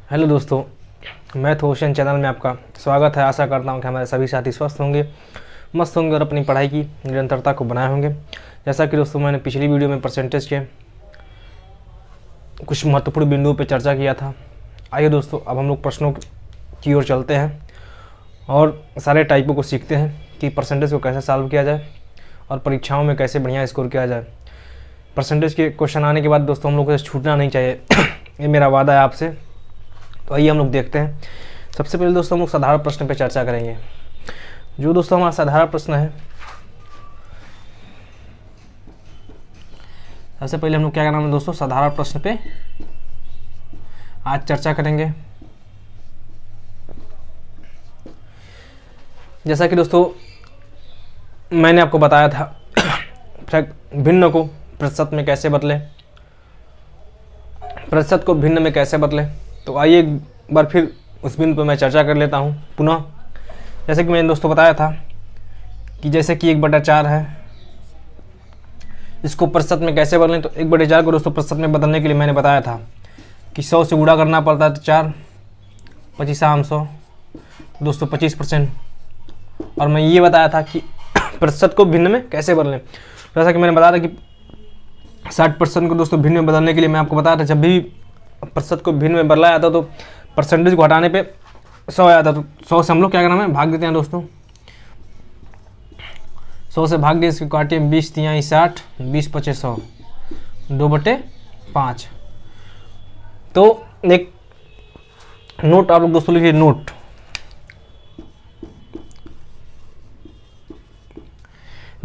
Hello दोस्तों, math ocean channel में आपका स्वागत है। आशा करता हूं कि हमारे सभी साथी स्वस्थ होंगे, मस्त होंगे और अपनी पढ़ाई की निरंतरता को बनाए होंगे। जैसा कि दोस्तों मैंने पिछली वीडियो में परसेंटेज के कुछ महत्वपूर्ण बिंदुओं पर चर्चा किया था। आइए दोस्तों, अब हम लोग प्रश्नों की ओर चलते हैं और सारे टाइपों को सीखते हैं कि परसेंटेज को कैसे सॉल्व किया जाए और परीक्षाओं में कैसे बढ़िया स्कोर किया जाए। परसेंटेज के क्वेश्चन आने के बाद दोस्तों हम लोग को छूटना नहीं चाहिए ये मेरा वादा है आपसे। तो आइए हम लोग देखते हैं। सबसे पहले दोस्तों हम लोग साधारण प्रश्न पे चर्चा करेंगे। जो दोस्तों हमारा साधारण प्रश्न है, सबसे पहले हम लोग क्या करना है दोस्तों, साधारण प्रश्न पे आज चर्चा करेंगे। जैसा कि दोस्तों मैंने आपको बताया था भिन्न को प्रतिशत में कैसे बदले, प्रतिशत को भिन्न में कैसे बदले। तो आइए एक बार फिर उस बिंदु पर मैं चर्चा कर लेता हूँ पुनः। जैसे कि मैंने दोस्तों बताया था कि जैसे कि 1/4 है, इसको प्रतिशत में कैसे बदलें। तो 1/4 को दोस्तों प्रतिशत में बदलने के लिए मैंने बताया था कि 100 से गुणा करना पड़ता है। तो 4 25 100 दोस्तों 25%। और मैं ये बताया था कि प्रतिशत को भिन्न में कैसे बदलें। जैसा कि मैंने बताया था कि 60% को दोस्तों भिन्न में बदलने के लिए मैं आपको बताया था, जब भी प्रतिशत को भिन्न में बदला जाता तो परसेंटेज को हटाने पे 100 आ जाता। तो 100 से हम लोग क्या करना है, भाग देते हैं दोस्तों। 100 से भाग दिए, इसकी काटिए 20 × 60 20 × 100 2/5। तो एक नोट आप लोग दोस्तों लिखिए, नोट।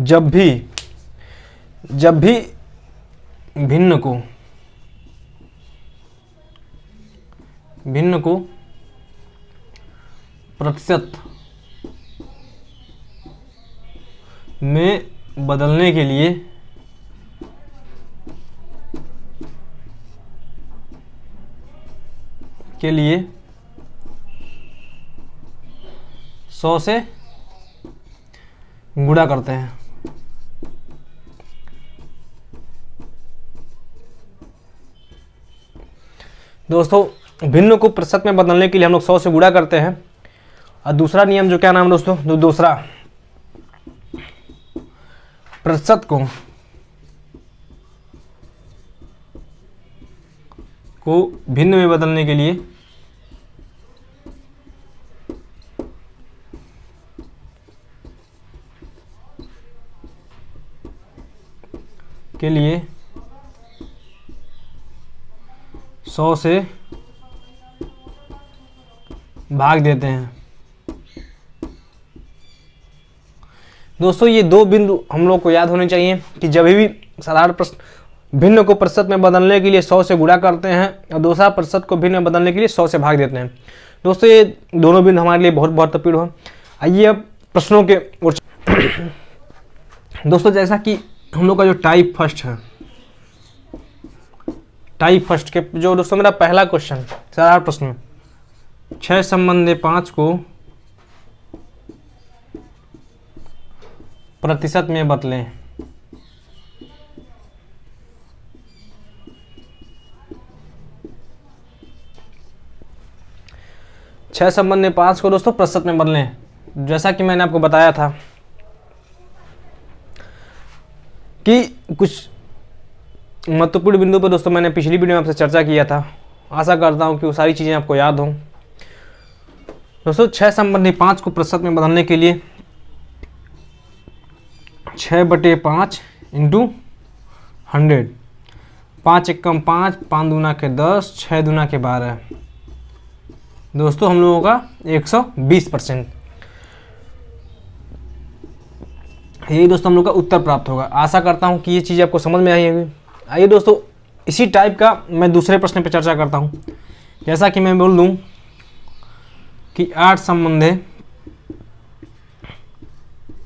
जब भी भिन्न को प्रतिशत में बदलने के लिए के लिए 100 से गुणा करते हैं। दोस्तों भिन्न को प्रतिशत में बदलने के लिए हम लोग 100 से गुणा करते हैं। और दूसरा नियम जो क्या नाम है दोस्तों, दूसरा प्रतिशत को भिन्न में बदलने के लिए के लिए 100 से भाग देते हैं। दोस्तों ये दो बिंदु हम लोग को याद होने चाहिए कि जब भी साधारण प्रश्न भिन्न को प्रतिशत में बदलने के लिए 100 से गुणा करते हैं और दूसरा प्रतिशत को भिन्न में बदलने के लिए 100 से भाग देते हैं। दोस्तों ये दोनों बिंदु हमारे लिए बहुत महत्वपूर्ण हो। आइए अब प्रश्नों के दोस्तों, जैसा कि हम लोग का जो टाइप फर्स्ट है, टाइप फर्स्ट के जो दोस्तों मेरा पहला क्वेश्चन साधारण प्रश्न में 6 संबंधी 5 को प्रतिशत में बदलें। छह संबंधी 5 को दोस्तों प्रतिशत में बदलें। जैसा कि मैंने आपको बताया था कि कुछ महत्वपूर्ण बिंदु पर दोस्तों मैंने पिछली वीडियो में आपसे चर्चा किया था। आशा करता हूं कि वो सारी चीज़ें आपको याद हों। दोस्तों 6 संबंधी 5 को प्रतिशत में बदलने के लिए 6/5 × 100, 5 एकम 5, 5 दूना के 10, 6 दूना के 12। दोस्तों हम लोगों का 120%। यही दोस्तों हम लोग का उत्तर प्राप्त होगा। आशा करता हूं कि ये चीज़ आपको समझ में आई होगी। आइए दोस्तों इसी टाइप का मैं दूसरे प्रश्न पर चर्चा करता हूं। जैसा कि मैं बोल दूं कि 8 संबंधी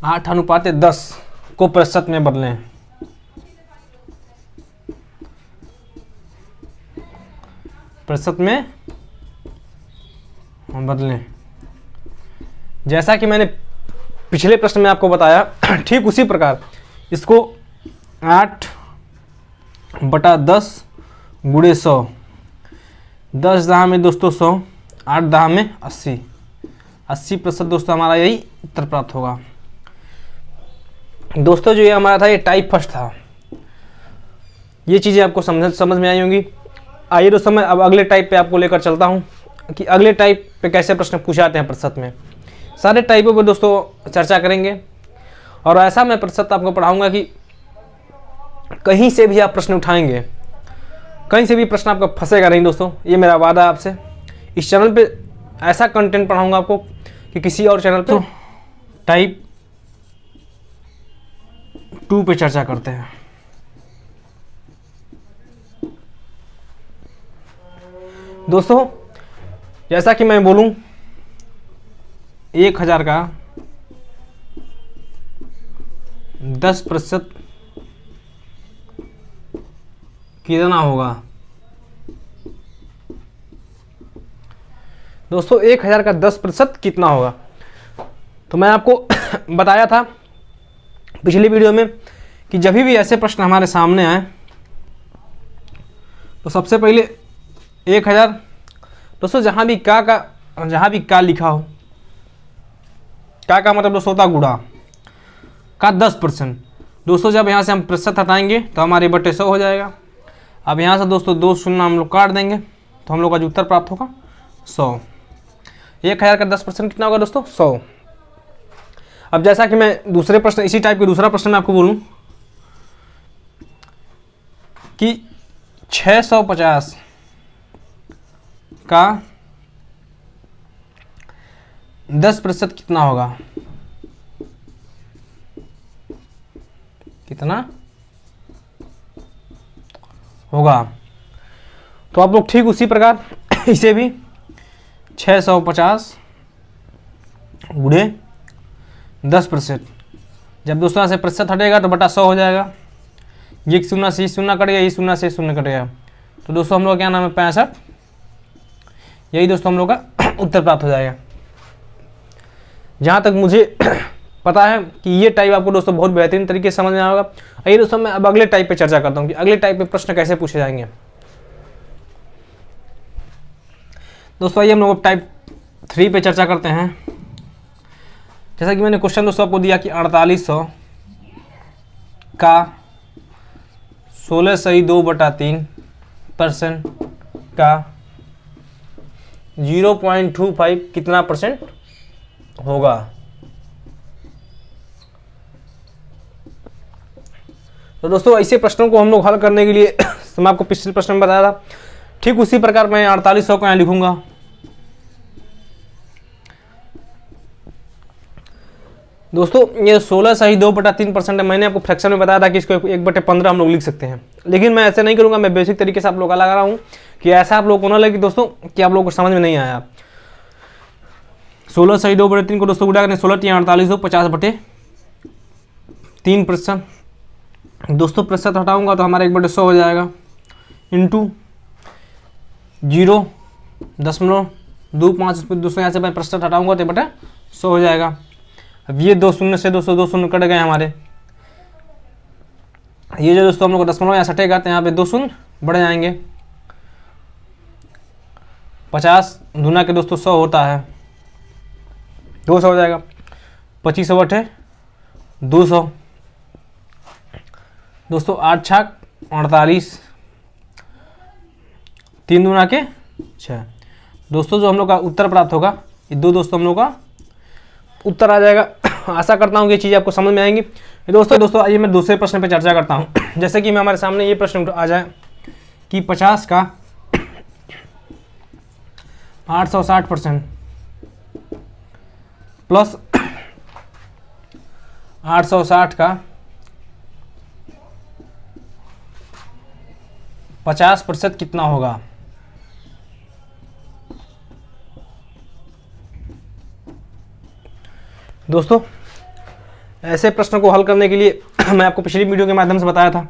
8:10 को प्रतिशत में बदलें। प्रतिशत में बदलें। जैसा कि मैंने पिछले प्रश्न में आपको बताया, ठीक उसी प्रकार इसको 8/10 × 100 10 दहा में दोस्तों 100, 8 दहा में 80% दोस्तों हमारा यही उत्तर प्राप्त होगा। दोस्तों जो ये हमारा था ये टाइप फर्स्ट था। ये चीज़ें आपको समझ में आई होंगी। आइए दोस्तों मैं अब अगले टाइप पे आपको लेकर चलता हूँ कि अगले टाइप पे कैसे प्रश्न पूछे जाते हैं प्रतिशत में। सारे टाइपों पर दोस्तों चर्चा करेंगे और ऐसा मैं प्रतिशत आपको पढ़ाऊँगा कि कहीं से भी आप प्रश्न उठाएंगे, कहीं से भी प्रश्न आपका फंसेगा नहीं दोस्तों, ये मेरा वादा है आपसे। इस चैनल पे ऐसा कंटेंट पढ़ाऊंगा आपको कि किसी और चैनल पे। तो टाइप 2 पे चर्चा करते हैं। दोस्तों जैसा कि मैं बोलूं 1000 का 10% कितना होगा। दोस्तों 1000 का 10% कितना होगा। तो मैं आपको बताया था पिछली वीडियो में कि जब भी ऐसे प्रश्न हमारे सामने आए तो सबसे पहले 1000 दोस्तों जहाँ भी का लिखा हो, का मतलब दोस्तों होता गुणा का 10%। दोस्तों जब यहाँ से हम प्रतिशत हटाएंगे तो हमारे बटे 100 हो जाएगा। अब यहाँ से दोस्तों 2 शून्य हम लोग काट देंगे तो हम लोग का जो उत्तर प्राप्त होगा 100। 1000 का 10% कितना होगा दोस्तों 100। अब जैसा कि मैं दूसरे प्रश्न, इसी टाइप के दूसरा प्रश्न मैं आपको बोलूं कि 650 का 10% कितना होगा, कितना होगा। तो आप लोग ठीक उसी प्रकार इसे भी 650 गुणे 10%। जब दोस्तों यहाँ से प्रतिशत हटेगा तो बटा 100 हो जाएगा। ये शून्य से शून्य कट गया, ये शून्य से शून्य कट गया, तो दोस्तों हम लोग क्या नाम है 65। यही दोस्तों हम लोग का उत्तर प्राप्त हो जाएगा। जहाँ तक मुझे पता है कि ये टाइप आपको दोस्तों बहुत बेहतरीन तरीके से समझ में आएगा। आइए दोस्तों मैं अब अगले टाइप पे चर्चा करता हूँ कि अगले टाइप पे प्रश्न कैसे पूछे जाएंगे। दोस्तों आइए हम लोग टाइप 3 पे चर्चा करते हैं। जैसा कि मैंने क्वेश्चन दोस्तों आपको दिया कि 4800 का 16/2/3% का 0.25 कितना % होगा। तो दोस्तों ऐसे प्रश्नों को हम लोग हल करने के लिए मैं आपको पिछले प्रश्न में बताया था, ठीक उसी प्रकार मैं 4800 को यहाँ लिखूंगा। दोस्तों ये 16/2/3% है। मैंने आपको फ्रैक्शन में बताया था कि इसको 1/15 हम लोग लिख सकते हैं, लेकिन मैं ऐसे नहीं करूंगा। मैं बेसिक तरीके से आप लोग का लगा रहा हूँ कि ऐसा आप लोग को ना लगे दोस्तों कि आप लोगों को समझ में नहीं आया। 16/2/3 को दोस्तों गुणा करें 16 × 48 50/3%। दोस्तों प्रतिशत हटाऊंगा तो हमारा 1/100 हो जाएगा, इंटू 0.25 दोस्तों यहाँ से मैं प्रतिशत हटाऊंगा तो 1/100 हो जाएगा। अब ये 2 शून्य से दोस्तों 2 शून्य कट गए हमारे। ये जो दोस्तों हम लोग को दशमलव यहाँ सटेगा तो यहाँ पे 2 शून्य बढ़ जाएंगे। 50 दूना के दोस्तों 100 होता है, 200 हो जाएगा। 25/200 दोस्तों 8 छाक 48, 3 दूना के 6। दोस्तों जो हम लोग का उत्तर प्राप्त होगा ये 2 दोस्तों हम लोग का उत्तर आ जाएगा। आशा करता हूँ कि ये चीज़ आपको समझ में आएंगी। दोस्तों आइए मैं दूसरे प्रश्न पे चर्चा करता हूँ। जैसे कि मैं हमारे सामने ये प्रश्न आ जाए कि 50 का 860% प्लस 860 का 50% कितना होगा। दोस्तों ऐसे प्रश्न को हल करने के लिए मैं आपको पिछली वीडियो के माध्यम से बताया था।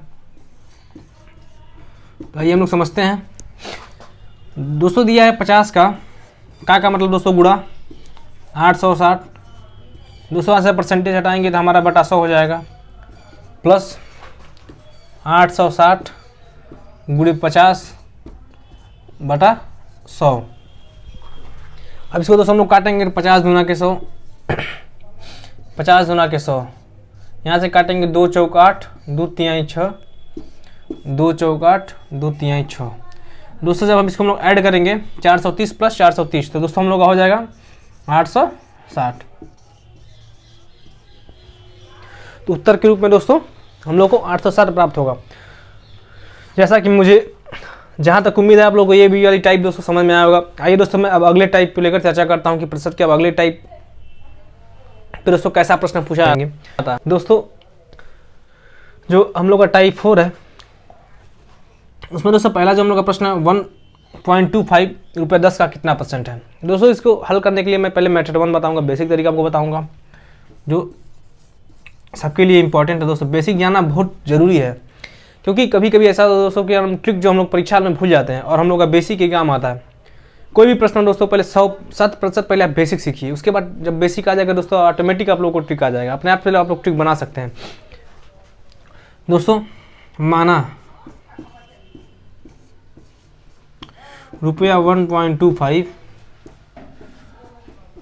तो आइए हम लोग समझते हैं। दोस्तों दिया है 50 का मतलब दोस्तों गुणा 860। दोस्तों यहाँ से परसेंटेज हटाएंगे तो हमारा बटा 100 हो जाएगा, प्लस 860 गुणे 50/3। 100। अब इसको दोस्तों हम लोग काटेंगे 50 दूना के 100, 50 दूना के 100, यहाँ से काटेंगे 2 चौक 8, 2 तिहाई 6, 2 चौक 8, 2 तिहाई 6। दोस्तों जब हम इसको हम लोग ऐड करेंगे 430 प्लस 430, तो दोस्तों हम लोग का हो जाएगा 860। तो उत्तर के रूप में दोस्तों हम लोग को 860 प्राप्त होगा। जैसा कि मुझे जहाँ तक उम्मीद है आप लोगों को ये भी वाली टाइप दोस्तों समझ में आया होगा। आइए दोस्तों मैं अब अगले टाइप को लेकर चर्चा करता हूँ कि प्रतिशत के अब अगले टाइप पे दोस्तों कैसा प्रश्न पूछा जाएंगे। दोस्तों जो हम लोग का टाइप 4 है उसमें दोस्तों पहला जो हम लोग का प्रश्न है 1.25 रुपये 10 का कितना % है। दोस्तों इसको हल करने के लिए मैं पहले मेथड 1 बताऊंगा, बेसिक तरीका आपको बताऊंगा जो सबके लिए इंपॉर्टेंट है। दोस्तों बेसिक जानना बहुत ज़रूरी है, क्योंकि कभी कभी ऐसा होता है दोस्तों कि हम ट्रिक जो हम लोग परीक्षा में भूल जाते हैं और हम लोग का बेसिक एग्जाम आता है। कोई भी प्रश्न दोस्तों पहले 100% पहले आप बेसिक सीखिए, उसके बाद जब बेसिक आ जाएगा दोस्तों ऑटोमेटिक आप लोग को ट्रिक आ जाएगा, अपने आप से आप लोग ट्रिक बना सकते हैं। दोस्तों माना रुपया 1.25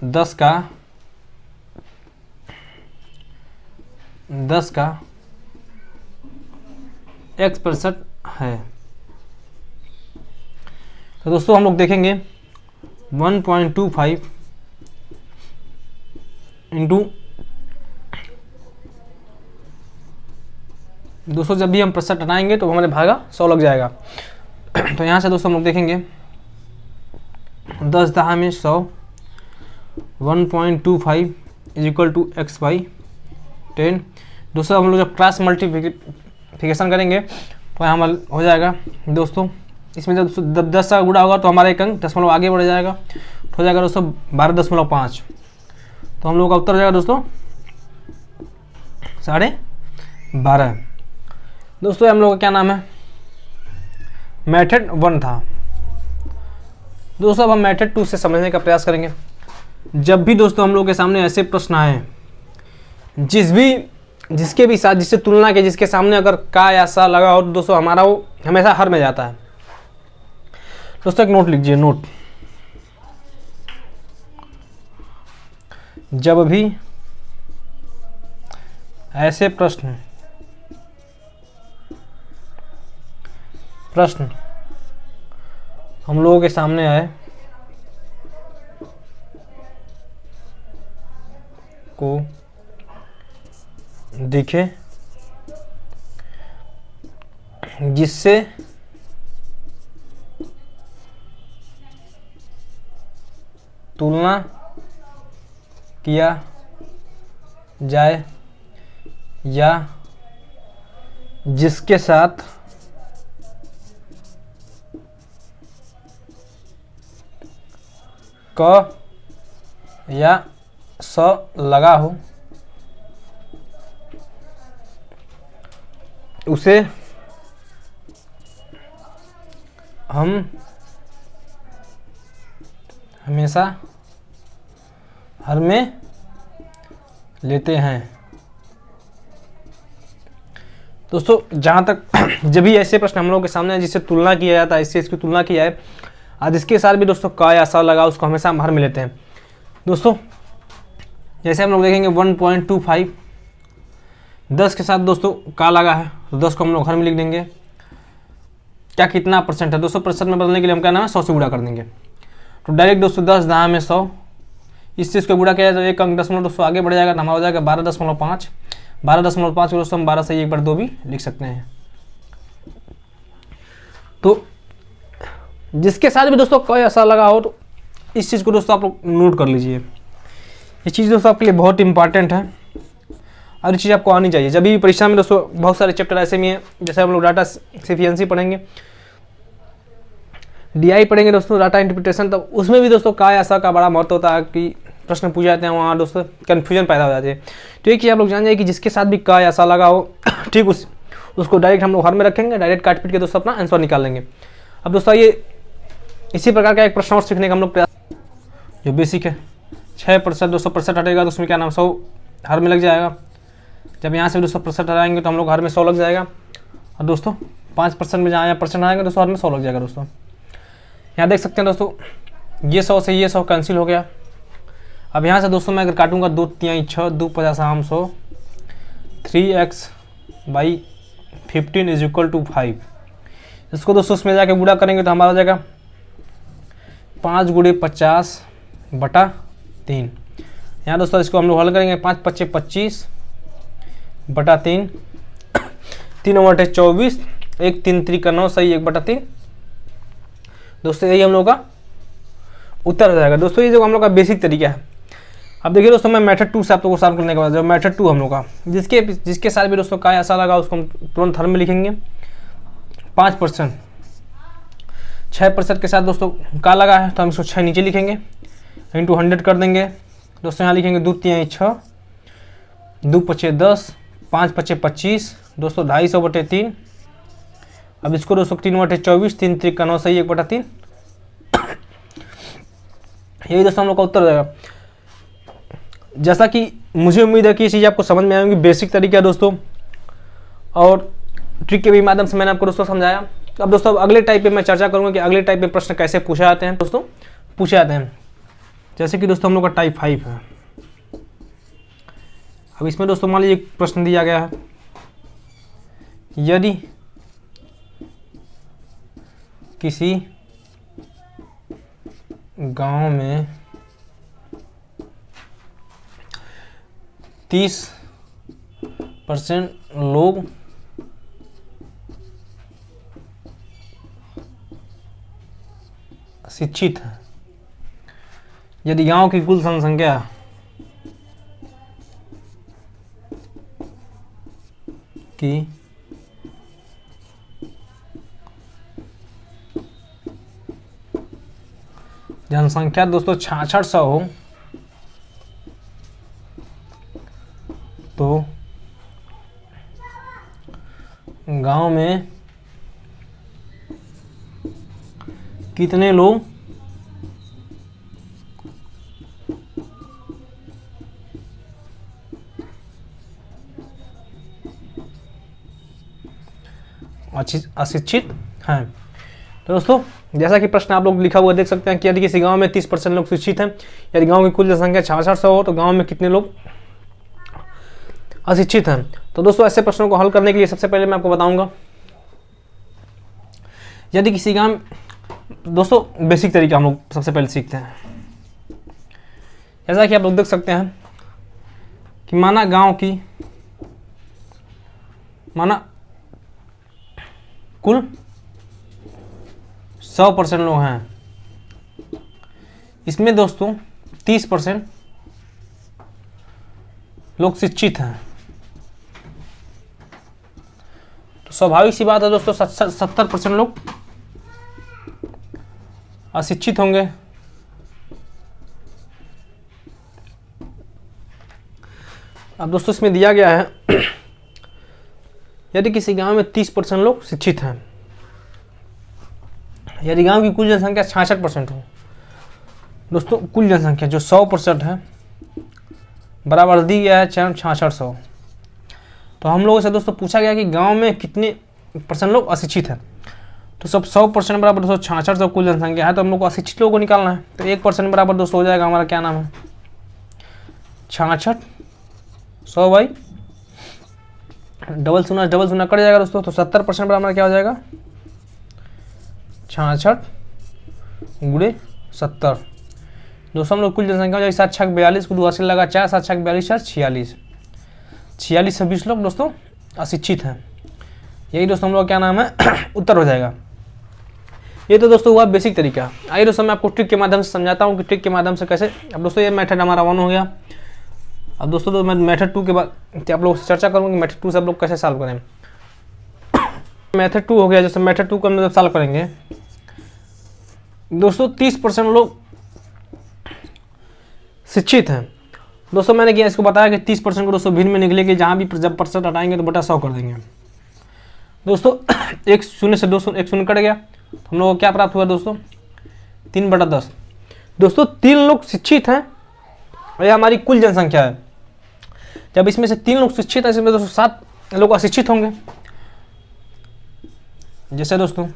10 का x% है। तो दोस्तों हम लोग देखेंगे 1.25 इंटू, दोस्तों जब भी हम % हटाएंगे तो हमारे भागा 100 लग जाएगा। तो यहाँ से दोस्तों हम लोग देखेंगे 10 दहा में 100, 1.25 इज इक्वल टू x/10। दोस्तों हम लोग जब क्रॉस मल्टीप्लिकेशन करेंगे तो यहाँ हो जाएगा दोस्तों, इसमें जब 10 का गुणा होगा तो हमारा एक अंक दशमलव आगे बढ़ जाएगा, तो हो जाएगा दोस्तों 12.5। तो हम लोग का उत्तर हो जाएगा दोस्तों 12.5। दोस्तों हम लोग का क्या नाम है, मेथड 1 था। दोस्तों अब हम मेथड 2 से समझने का प्रयास करेंगे। जब भी दोस्तों हम लोग के सामने ऐसे प्रश्न आए जिसके भी साथ जिससे तुलना के जिसके सामने अगर का या सा लगा हो तो दोस्तों हमारा वो हमेशा हर में जाता है। दोस्तों एक नोट लीजिए, नोट, जब भी ऐसे प्रश्न हम लोगों के सामने आए को दिखे जिससे तुलना किया जाए या जिसके साथ क या स लगा हो उसे हम हमेशा हर में लेते हैं। दोस्तों जहाँ तक जब भी ऐसे प्रश्न हम लोगों के सामने जिससे तुलना किया जाता है, इससे इसकी तुलना की जाए और इसके साथ भी दोस्तों का या सा लगा उसको हमेशा हम हर में लेते हैं। दोस्तों जैसे हम लोग देखेंगे 1.25 10 के साथ दोस्तों का लगा है तो 10 को हम लोग हर में लिख देंगे। क्या कितना % है दोस्तों, % में बदलने के लिए हम क्या नाम है 100 से गुणा कर देंगे। तो डायरेक्ट दोस्तों 10 दहा में 100, इस चीज़ को गुणा किया जाए तो एक अंक दशमलव दोस्तों आगे बढ़ जाएगा तो हमारा हो जाएगा 12.5। 12.5 को दोस्तों हम 12 से 1/2 भी लिख सकते हैं। तो जिसके साथ भी दोस्तों कोई ऐसा लगा हो तो इस चीज़ को दोस्तों आप लोग नोट कर लीजिए। ये चीज़ दोस्तों आपके लिए बहुत इंपॉर्टेंट है और ये चीज़ आपको आनी चाहिए। जब भी परीक्षा में दोस्तों बहुत सारे चैप्टर ऐसे भी हैं, जैसे हम लोग डाटा एफिशिएंसी पढ़ेंगे, डीआई पढ़ेंगे दोस्तों, डाटा इंटरप्रिटेशन, तब उसमें भी दोस्तों का या सा का बड़ा महत्व होता है कि प्रश्न पूछे जाते हैं, वहाँ दोस्तों कन्फ्यूजन पैदा हो जाती है। तो एक चीज़ आप लोग जान जाइए कि जिसके साथ भी का या सा लगा हो ठीक उसको डायरेक्ट हम लोग हर में रखेंगे, डायरेक्ट काट पीट के दोस्तों अपना आंसर निकाल लेंगे। अब दोस्तों ये इसी प्रकार का एक प्रश्न और सीखने का हम लोग प्रयास, जो बेसिक है 6% 200% हटेगा तो उसमें क्या नाम 100 हर में लग जाएगा। जब यहाँ से 200% हटाएंगे तो हम लोग हर में 100 लग जाएगा। और दोस्तों 5% में जहाँ यहाँ % आएंगे दोस्तों हर में 100 लग जाएगा। दोस्तों यहाँ देख सकते हैं दोस्तों, ये 100 से ये 100 कैंसिल हो गया। अब यहाँ से दोस्तों मैं अगर काटूंगा 2 तिहाई 6, 2 50 आम 100, 3x/15 इज इक्वल टू 5। इसको दोस्तों उसमें जाके गुणा करेंगे तो हमारा हो जाएगा 5 × 50/3। यहाँ दोस्तों इसको हम लोग हल करेंगे, 5 × 5 = 25/3, 3/24, 1 3 3 का 9 सही 1/3। दोस्तों यही हम लोग का उत्तर हो जाएगा। दोस्तों ये जो हम लोग का बेसिक तरीका है। अब देखिए दोस्तों, मैं मेथड 2 से आप लोगों को सॉल्व करने के बाद जो मेथड 2 हम लोग का जिसके साथ भी दोस्तों काय ऐसा लगा उसको हम तुरंत हर में लिखेंगे। 5%, 6% के साथ दोस्तों का लगा है तो हम इसको 6 नीचे लिखेंगे, इंटू 100 कर देंगे। दोस्तों यहाँ लिखेंगे 2 तिहाई 6, 2 पचे 10, 5 पचे 25, दोस्तों 250/3। अब इसको दोस्तों 3/24, 3 3 का 9 सही 1/3। यही दोस्तों हम लोग का उत्तर हो जाएगा। जैसा कि मुझे उम्मीद है कि ये चीज़ आपको समझ में आएंगी, बेसिक तरीका है दोस्तों, और ट्रिक के भी माध्यम से मैंने आपको दोस्तों समझाया। अब दोस्तों अगले टाइप पे मैं चर्चा करूंगा कि अगले टाइप पे प्रश्न कैसे पूछे जाते हैं दोस्तों, पूछे जाते हैं। जैसे कि दोस्तों हम लोग का टाइप 5 है। अब इसमें दोस्तों मान लीजिए एक प्रश्न दिया गया है, यदि किसी गांव में 30% लोग शिक्षित हैं, यदि गांव की कुल जनसंख्या की जनसंख्या दोस्तों 6600 हो तो गांव में कितने लोग अशिक्षित हैं। तो दोस्तों जैसा कि प्रश्न आप लोग लिखा हुआ देख सकते हैं कि यदि किसी गांव में 30% लोग शिक्षित हैं, यदि गांव की कुल जनसंख्या 6600 हो तो गांव में कितने लोग अशिक्षित हैं। तो दोस्तों ऐसे प्रश्नों को हल करने के लिए सबसे पहले मैं आपको बताऊंगा, यदि किसी गांव, दोस्तों बेसिक तरीका हम लोग सबसे पहले सीखते हैं। जैसा कि आप लोग देख सकते हैं कि माना कुल 100% लोग हैं, इसमें दोस्तों 30% लोग शिक्षित हैं। तो स्वाभाविक सी बात है दोस्तों 70% लोग अशिक्षित होंगे। अब दोस्तों इसमें दिया गया है यदि किसी गांव में 30% लोग शिक्षित हैं, यदि गांव की कुल जनसंख्या 66% हो, दोस्तों कुल जनसंख्या जो 100% है बराबर दी गया है 6600। तो हम लोगों से दोस्तों पूछा गया कि गांव में कितने % लोग अशिक्षित हैं। तो सब 100% बराबर दोस्तों 6600 कुल जनसंख्या है, तो हम लोग को अशिक्षित लोगों को निकालना है। तो 1% बराबर दोस्तों हो जाएगा हमारा क्या नाम है 66, 100 बाई डबल शून्य कट जाएगा दोस्तों। तो 70% बराबर क्या हो जाएगा 66 × 70। दोस्तों हम लोग कुल जनसंख्या हो जाएगी 7 छक 42 को 2 80 लगा 4, 7 छक 42 46, 46 से 20 लोग दोस्तों अशिक्षित हैं। यही दोस्तों हम लोग क्या नाम है उत्तर हो जाएगा। ये तो दोस्तों हुआ बेसिक तरीका। आइए दोस्तों मैं आपको ट्रिक के माध्यम से समझाता हूँ कि ट्रिक के माध्यम से कैसे। अब दोस्तों ये मेथड हमारा 1 हो गया। अब दोस्तों तो मैं मेथड 2 के बाद आप लोगों से चर्चा करूँगा कि मेथड 2 से आप लोग कैसे सॉल्व करें। मेथड 2 हो गया। जैसे मेथड 2 को हम जब सॉल्व करेंगे दोस्तों 30% लोग शिक्षित हैं। दोस्तों मैंने क्या इसको बताया कि 30% को दोस्तों भिन्न में निकलेगी, जहाँ भी जब % हटाएंगे तो बटा 100 कर देंगे। दोस्तों एक शून्य से 2 शून्य, एक शून्य कट गया तो हम लोगों को क्या प्राप्त हुआ दोस्तों 3/10। दोस्तों 3 लोग शिक्षित हैं, यह हमारी कुल जनसंख्या है। जब इसमें से 3 लोग शिक्षित हैं, इसमें दोस्तों 7 लोग अशिक्षित होंगे। जैसे दोस्तों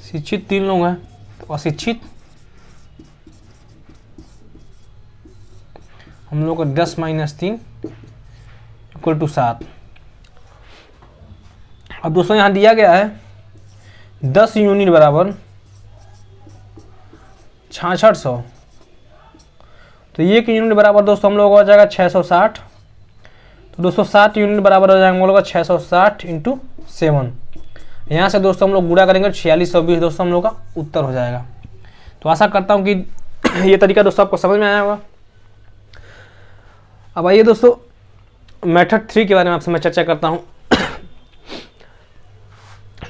शिक्षित 3 लोग हैं, तो अशिक्षित हम लोग को 10 - 3 = 7। अब दोस्तों यहाँ दिया गया है 10 यूनिट बराबर 6600, तो 1 यूनिट बराबर दोस्तों हम लोग हो जाएगा 660। तो दोस्तों 7 यूनिट बराबर हो जाएगा हम लोग का 660 × 7। यहाँ से दोस्तों हम लोग गुणा करेंगे 4620 दोस्तों हम लोग का उत्तर हो जाएगा। तो आशा करता हूँ कि ये तरीका दोस्तों आपको समझ में आया होगा। अब आइए दोस्तों मेथड 3 के बारे में आपसे मैं चर्चा करता हूँ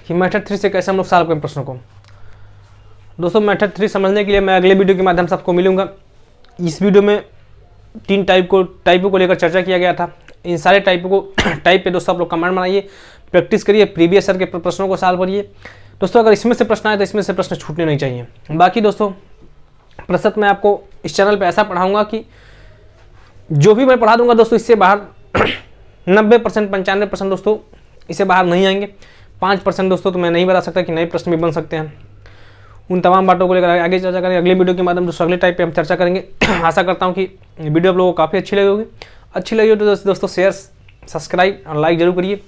कि मेथड 3 से कैसे हम लोग सॉल्व करें प्रश्नों को। दोस्तों मेथड 3 समझने के लिए मैं अगले वीडियो के माध्यम से आपको मिलूंगा। इस वीडियो में 3 टाइपों को लेकर चर्चा किया गया था। इन सारे टाइप पे दोस्तों आप लोग कमेंट बनाइए, प्रैक्टिस करिए, प्रीवियस ईयर के प्रश्नों को सॉल्व करिए। दोस्तों अगर इसमें से प्रश्न आए तो इसमें से प्रश्न छूटने नहीं चाहिए। बाकी दोस्तों प्रतिशत मैं आपको इस चैनल पे ऐसा पढ़ाऊंगा कि जो भी मैं पढ़ा दूंगा दोस्तों इससे बाहर 90% 95% दोस्तों इससे बाहर नहीं आएंगे। 5% दोस्तों तो मैं नहीं बता सकता कि नए प्रश्न भी बन सकते हैं। उन तमाम बातों को लेकर आगे चर्चा करेंगे अगले वीडियो के माध्यम से। अगले टाइप पे हम चर्चा करेंगे। आशा करता हूँ कि वीडियो आप लोगों को काफ़ी अच्छी लगी होगी। अच्छी लगी हो तो दोस्तों शेयर, सब्सक्राइब और लाइक जरूर करिए।